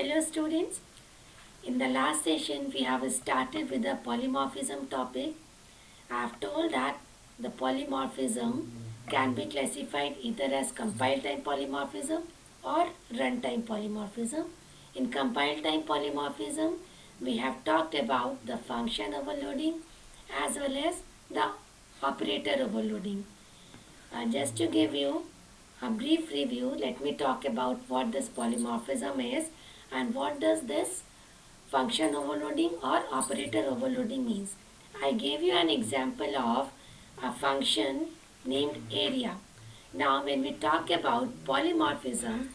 Hello students, in the last session we have started with the polymorphism topic. I have told that the polymorphism can be classified either as compile time polymorphism or runtime polymorphism. In compile time polymorphism, we have talked about the function overloading as well as the operator overloading. Just to give you a brief review, let me talk about what this polymorphism is and what does this function overloading or operator overloading means. I gave you an example of a function named area. Now when we talk about polymorphism,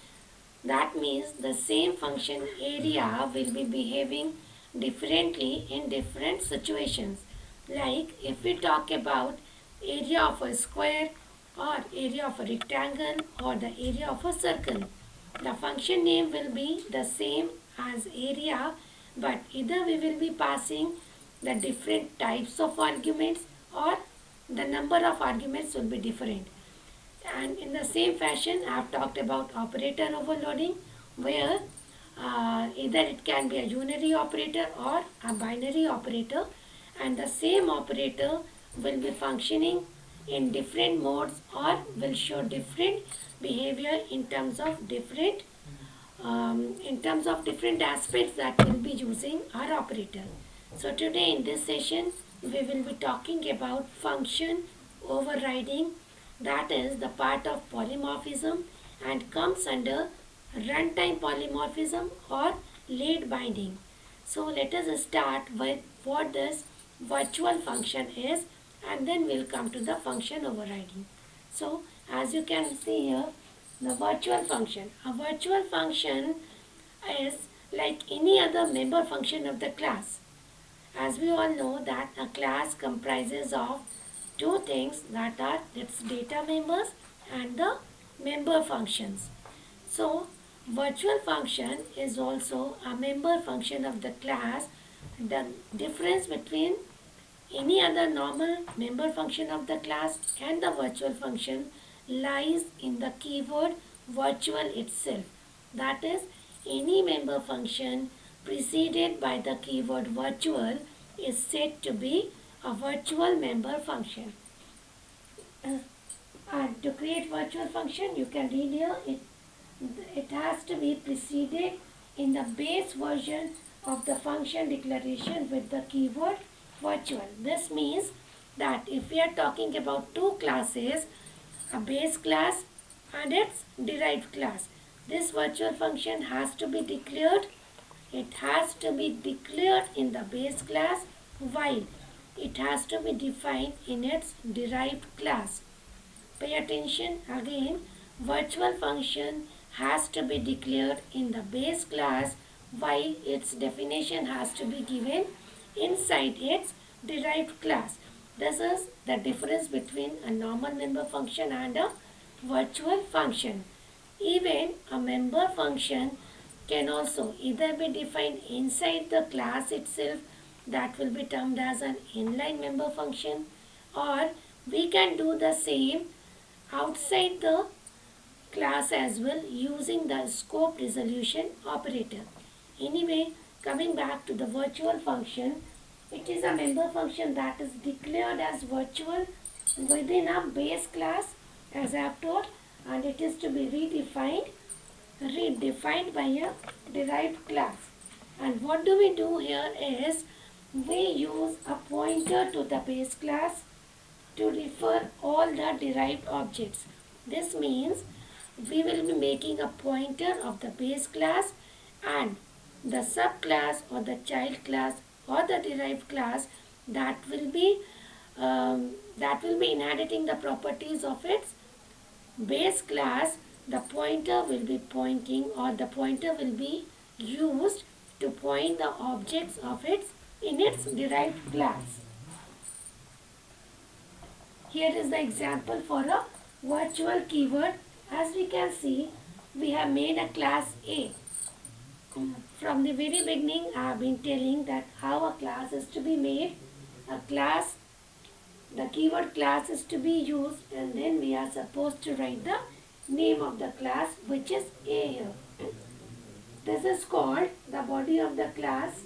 that means the same function area will be behaving differently in different situations. Like if we talk about area of a square or area of a rectangle or the area of a circle, the function name will be the same as area, but either we will be passing the different types of arguments or the number of arguments will be different. And in the same fashion, I have talked about operator overloading, where either it can be a unary operator or a binary operator, and the same operator will be functioning in different modes or will show different behavior in terms of different aspects that will be using our operator. So today in this session we will be talking about function overriding, that is the part of polymorphism and comes under runtime polymorphism or late binding. So let us start with what this virtual function is and then we'll come to the function overriding. So as you can see here, the virtual function. A virtual function is like any other member function of the class. As we all know that a class comprises of two things, that are its data members and the member functions. So virtual function is also a member function of the class. The difference between any other normal member function of the class and the virtual function lies in the keyword virtual itself. That is, any member function preceded by the keyword virtual is said to be a virtual member function. And to create virtual function, you can read here, it has to be preceded in the base version of the function declaration with the keyword virtual. This means that if we are talking about two classes, a base class and its derived class, this virtual function has to be declared. It has to be declared in the base class while it has to be defined in its derived class. Pay attention again, virtual function has to be declared in the base class while its definition has to be given inside its derived class. This is the difference between a normal member function and a virtual function. Even a member function can also either be defined inside the class itself, that will be termed as an inline member function, or we can do the same outside the class as well using the scope resolution operator. Anyway, coming back to the virtual function, it is a member function that is declared as virtual within a base class, as I have told, and it is to be redefined by a derived class. And what do we do here is we use a pointer to the base class to refer all the derived objects. This means we will be making a pointer of the base class and the subclass or the child class or the derived class that will be inheriting the properties of its base class. The pointer will be pointing, or the pointer will be used to point the objects of its in its derived class. Here is the example for a virtual keyword. As we can see, we have made a class A. From the very beginning, I have been telling that how a class is to be made. A class, the keyword class is to be used, and then we are supposed to write the name of the class, which is A here. This is called the body of the class.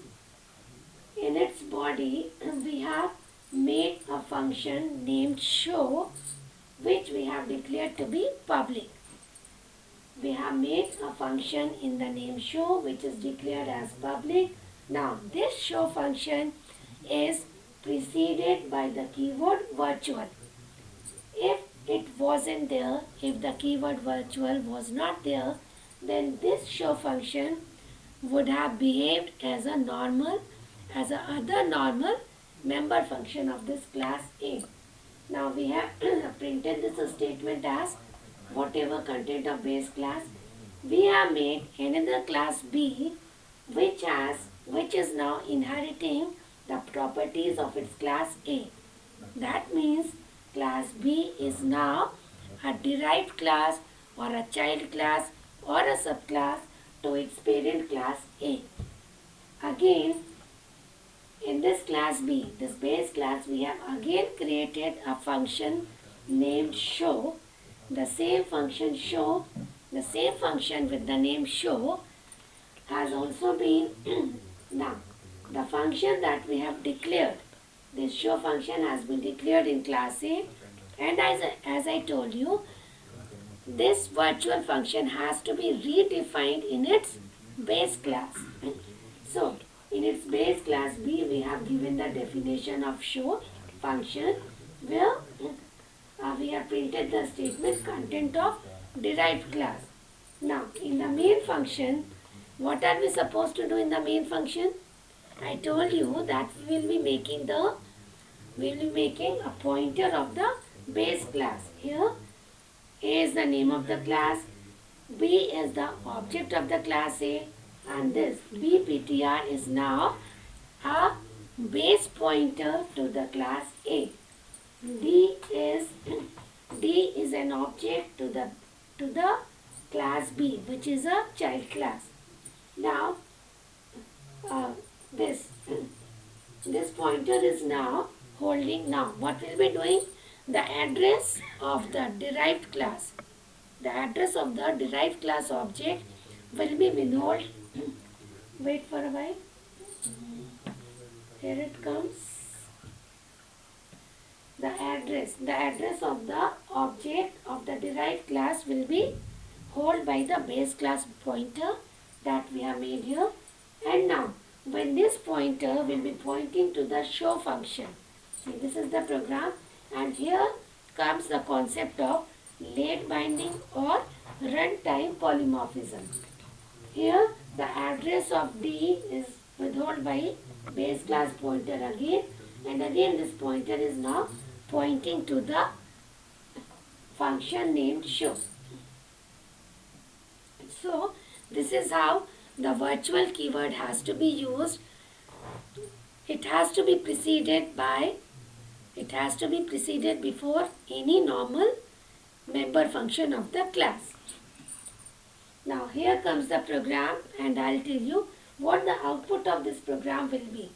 In its body, we have made a function named show, which we have declared to be public. We have made a function in the name show, which is declared as public. Now, this show function is preceded by the keyword virtual. If it wasn't there, if the keyword virtual was not there, then this show function would have behaved as a normal, as a other normal member function of this class A. Now we have printed this statement as whatever content of base class. We have made another class B which is now inheriting the properties of its class A. That means class B is now a derived class or a child class or a subclass to its parent class A. Again, in this class B, this base class, we have again created a function named show. The same function show, the same function with the name show has also been now the function that we have declared. This show function has been declared in class A, and as I told you, this virtual function has to be redefined in its base class. So, in its base class B, we have given the definition of show function where we have printed the statement content of derived class. Now, in the main function, what are we supposed to do in the main function? I told you that we will be making a pointer of the base class. Here, A is the name of the class, B is the object of the class A, and this BPTR is now a base pointer to the class A. D is an object to the class B, which is a child class. Now, this pointer is now holding. Now, what will be doing? The address of the derived class. The address of the derived class object will be withheld. Wait for a while. Here it comes. The address of the object of the derived class will be held by the base class pointer that we have made here. And now, when this pointer will be pointing to the show function. See, this is the program, and here comes the concept of late binding or runtime polymorphism. Here, the address of D is withheld by base class pointer again, and again this pointer is now pointing to the function named show. So, this is how the virtual keyword has to be used. It has to be preceded before any normal member function of the class. Now here comes the program, and I'll tell you what the output of this program will be.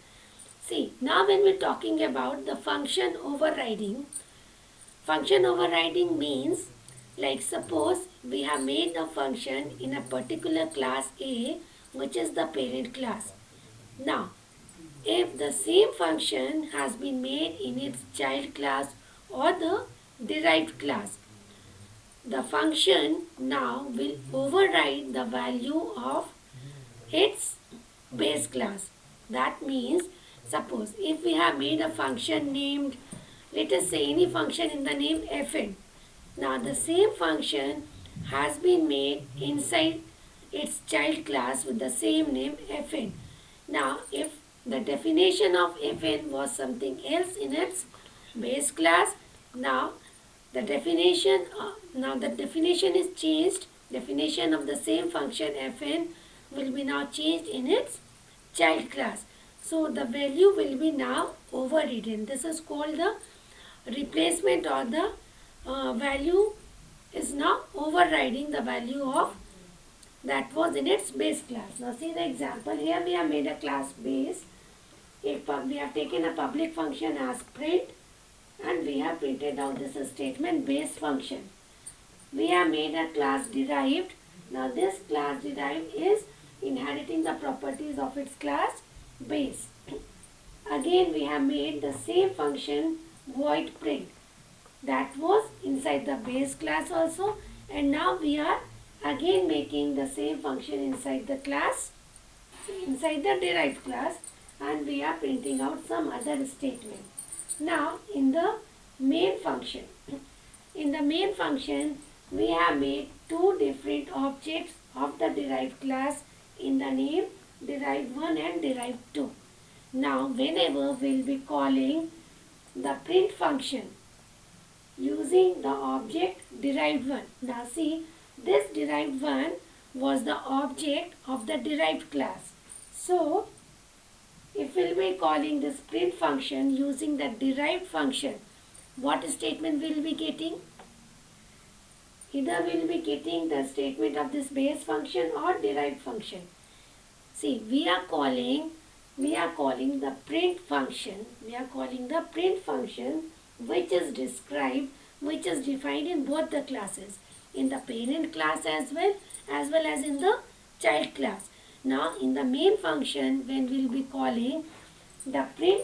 See, now when we're talking about the function overriding means, like suppose we have made a function in a particular class A, which is the parent class. Now, if the same function has been made in its child class or the derived class, the function now will override the value of its base class. That means, suppose if we have made a function named, let us say any function in the name fn. Now the same function has been made inside its child class with the same name fn. Now if the definition of fn was something else in its base class, now the definition is changed. Definition of the same function fn will be now changed in its child class. So the value will be now overridden. This is called the replacement, or the value is now overriding the value of that was in its base class. Now see the example. Here we have made a class base. We have taken a public function as print, and we have printed out this statement base function. We have made a class derived. Now this class derived is inheriting the properties of its class base. Again we have made the same function void print that was inside the base class also, and now we are again making the same function inside the class, inside the derived class, and we are printing out some other statement. Now in the main function, in the main function we have made two different objects of the derived class in the name derived 1 and derived 2. Now whenever we will be calling the print function using the object derived 1. Now see, this derived 1 was the object of the derived class. So if we will be calling this print function using the derived function, what statement we will be getting? Either we will be getting the statement of this base function or derived function. See, we are calling the print function. We are calling the print function which is described, which is defined in both the classes, in the parent class as well as in the child class. Now in the main function, when we will be calling the print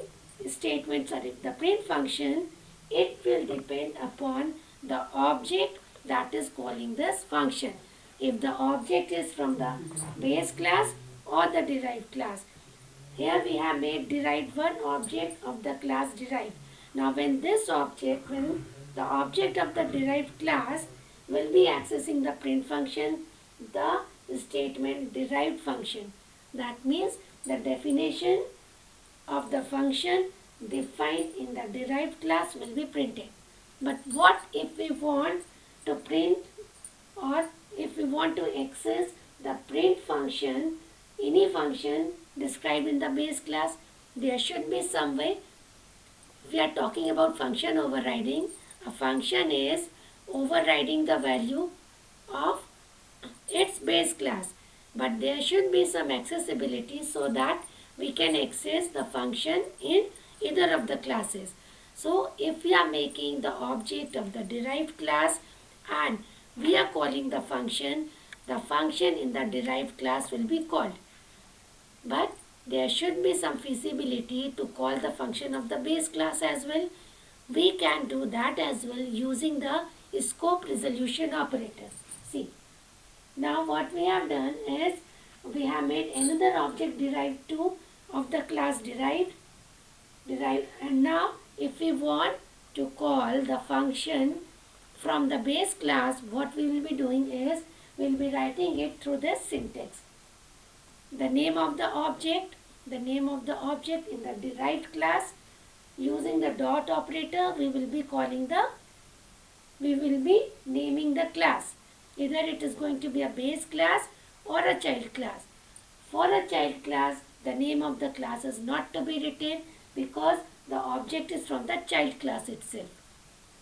statement, the print function, it will depend upon the object that is calling this function. If the object is from the base class or the derived class. Here we have made derived one object of the class derived. Now when the object of the derived class will be accessing the print function, the statement derived function. That means the definition of the function defined in the derived class will be printed. But what if we want to print, or if we want to access the print function, any function described in the base class? There should be some way. We are talking about function overriding. A function is overriding the value of its base class, but there should be some accessibility so that we can access the function in either of the classes. So if we are making the object of the derived class and we are calling the function in the derived class will be called. But there should be some feasibility to call the function of the base class as well. We can do that as well using the scope resolution operator. See, now what we have done is we have made another object derived 2 of the class derived, and now if we want to call the function from the base class, what we will be doing is we will be writing it through this syntax. The name of the object in the derived class, using the dot operator, we will be naming the class. Either it is going to be a base class or a child class. For a child class, the name of the class is not to be written because the object is from the child class itself.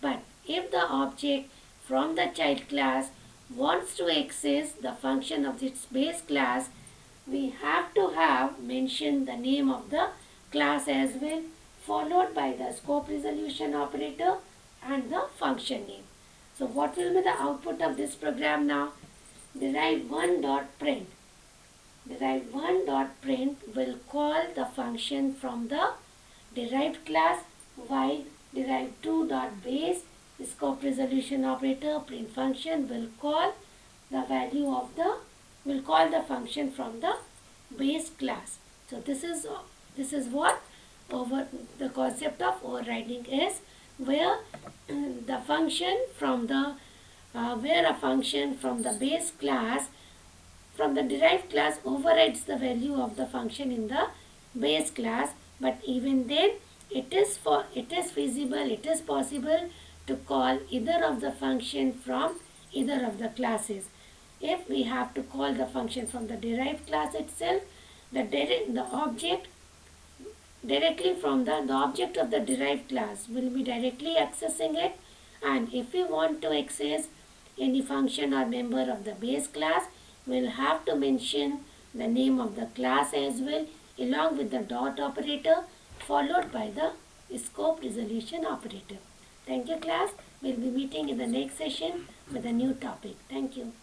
But if the object from the child class wants to access the function of its base class, we have to have mentioned the name of the class as well, followed by the scope resolution operator and the function name. So what will be the output of this program now? Derived1.print. Derived1.print will call the function from the derived class, while derived2.base scope resolution operator print function will call the function from the base class. So this is what the concept of overriding is, where the function from the where a function from the base class, from the derived class, overrides the value of the function in the base class. But even then it is feasible, it is possible to call either of the function from either of the classes. If we have to call the function from the derived class itself, the object directly from the object of the derived class will be directly accessing it. And if we want to access any function or member of the base class, we'll have to mention the name of the class as well, along with the dot operator, followed by the scope resolution operator. Thank you, class. We'll be meeting in the next session with a new topic. Thank you.